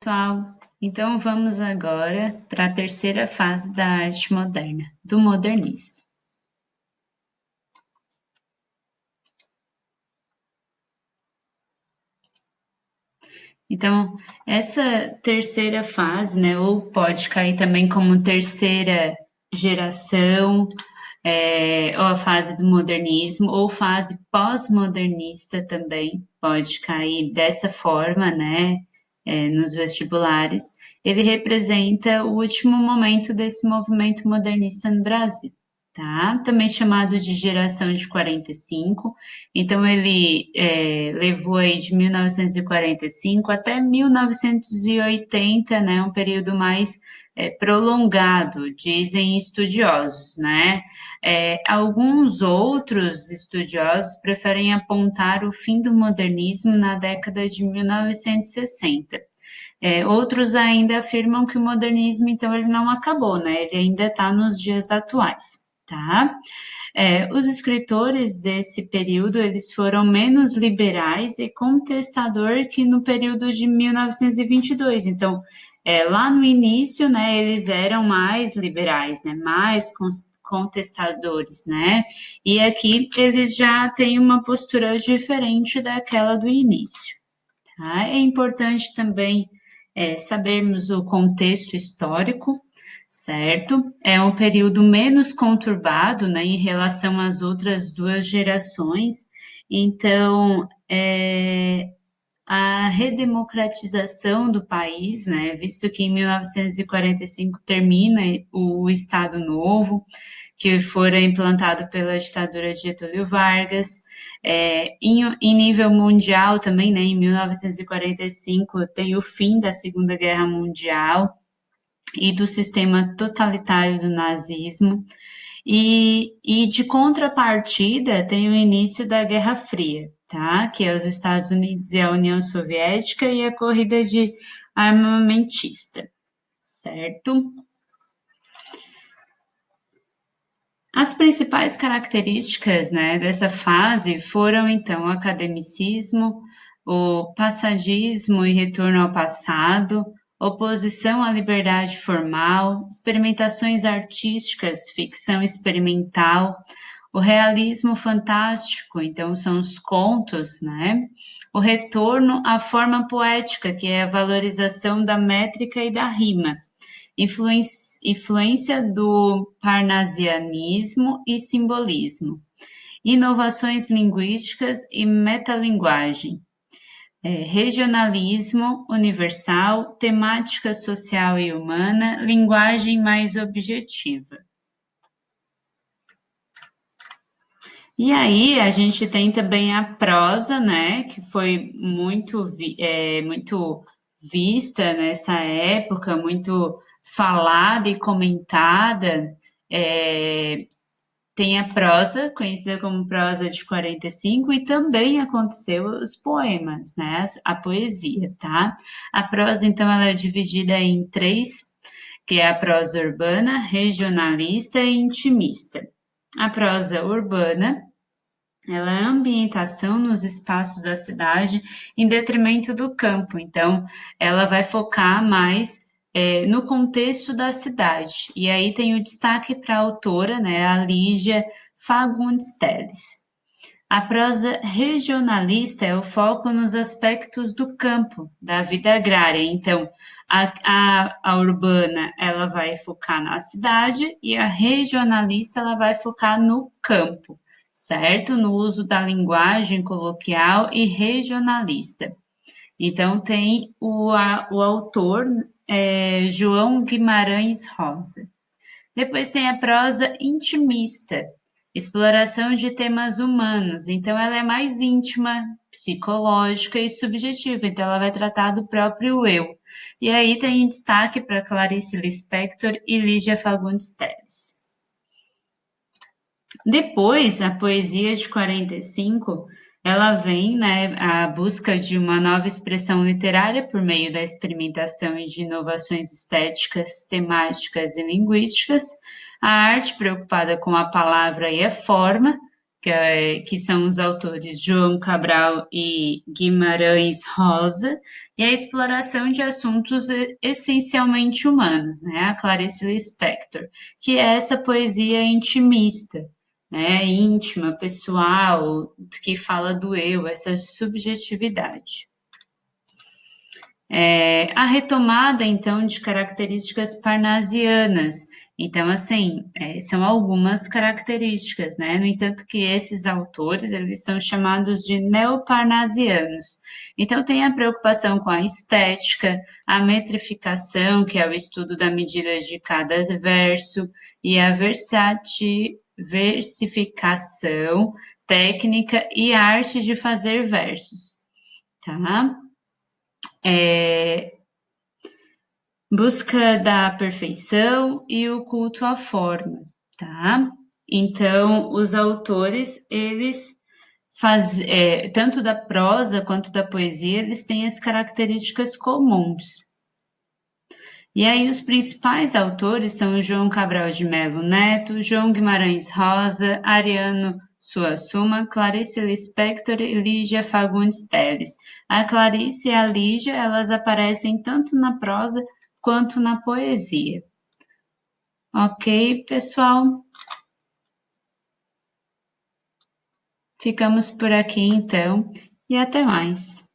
Pessoal, então vamos agora para a terceira fase da arte moderna, do modernismo. Então, essa terceira fase, né, ou pode cair também como terceira geração, ou a fase do modernismo, ou fase pós-modernista também pode cair dessa forma, né, nos vestibulares. Ele representa o último momento desse movimento modernista no Brasil, tá? Também chamado de geração de 45. Então, ele levou aí de 1945 até 1980, né, um período mais prolongado, dizem estudiosos, né? Alguns outros estudiosos preferem apontar o fim do modernismo na década de 1960. Outros ainda afirmam que o modernismo, então, ele não acabou, né? Ele ainda está nos dias atuais, tá? Os escritores desse período, eles foram menos liberais e contestador que no período de 1922. Então, lá no início, né, eles eram mais liberais, né, mais contestadores, né? E aqui eles já têm uma postura diferente daquela do início, tá? É importante também sabermos o contexto histórico, certo? É um período menos conturbado, né, em relação às outras duas gerações. Então, a redemocratização do país, né, visto que em 1945 termina o Estado Novo, que fora implantado pela ditadura de Getúlio Vargas. Em nível mundial também, né, em 1945 tem o fim da Segunda Guerra Mundial e do sistema totalitário do nazismo. E de contrapartida tem o início da Guerra Fria, tá? Que é os Estados Unidos e a União Soviética e a corrida de armamentista, certo? As principais características, né, dessa fase foram, então, o academicismo, o passadismo e retorno ao passado, oposição à liberdade formal, experimentações artísticas, ficção experimental, o realismo fantástico, então são os contos, né? O retorno à forma poética, que é a valorização da métrica e da rima, influência do parnasianismo e simbolismo, inovações linguísticas e metalinguagem, regionalismo universal, temática social e humana, linguagem mais objetiva. E aí a gente tem também a prosa, né, que foi muito vista nessa época, muito falada e comentada. É, tem a prosa, conhecida como prosa de 45, e também aconteceu os poemas, né, a poesia, tá? A prosa, então, ela é dividida em três, que é a prosa urbana, regionalista e intimista. A prosa urbana ela é a ambientação nos espaços da cidade em detrimento do campo. Então, ela vai focar mais no contexto da cidade. E aí tem o destaque para a autora, né, a Lígia Fagundes Telles. A prosa regionalista é o foco nos aspectos do campo, da vida agrária. Então, a urbana ela vai focar na cidade e a regionalista ela vai focar no campo, certo? No uso da linguagem coloquial e regionalista. Então, tem o autor João Guimarães Rosa. Depois tem a prosa intimista, exploração de temas humanos. Então, ela é mais íntima, psicológica e subjetiva. Então, ela vai tratar do próprio eu. E aí tem destaque para Clarice Lispector e Lígia Fagundes Telles. Depois, a poesia de 45, ela vem, né, à busca de uma nova expressão literária por meio da experimentação e de inovações estéticas, temáticas e linguísticas, a arte preocupada com a palavra e a forma, que são os autores João Cabral e Guimarães Rosa, e a exploração de assuntos essencialmente humanos, né? A Clarice Lispector, que é essa poesia intimista, né? Íntima, pessoal, que fala do eu, essa subjetividade. A retomada, então, de características parnasianas. Então, assim, são algumas características, né? No entanto que esses autores, eles são chamados de neoparnasianos. Então, tem a preocupação com a estética, a metrificação, que é o estudo da medida de cada verso, e a versificação, técnica e arte de fazer versos, tá? Busca da perfeição e o culto à forma, tá? Então, os autores, eles tanto da prosa quanto da poesia, eles têm as características comuns. E aí, os principais autores são João Cabral de Melo Neto, João Guimarães Rosa, Ariano Suassuna, Clarice Lispector e Lígia Fagundes Telles. A Clarice e a Lígia, elas aparecem tanto na prosa quanto na poesia. Ok, pessoal? Ficamos por aqui então e até mais.